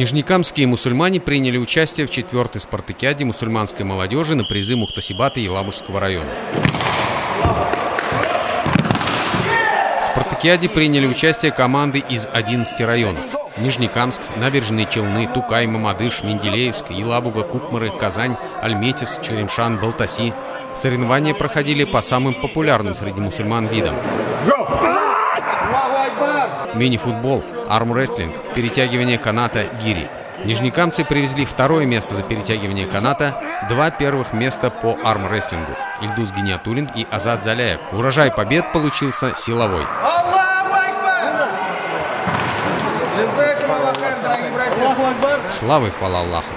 Нижнекамские мусульмане приняли участие в 4-й спартакиаде мусульманской молодежи на призы Мухтасибата Елабужского района. В спартакиаде приняли участие команды из 11 районов: Нижнекамск, Набережные Челны, Тукай, Мамадыш, Менделеевск, Елабуга, Кукмары, Казань, Альметьевск, Черемшан, Балтаси. Соревнования проходили по самым популярным среди мусульман видам: мини-футбол, армрестлинг, перетягивание каната, гири. Нижнекамцы привезли 2-е место за перетягивание каната, 2 первых места по армрестлингу — Ильдус Гиниатуллин и Азат Заляев. Урожай побед получился силовой. Слава и хвала Аллаху!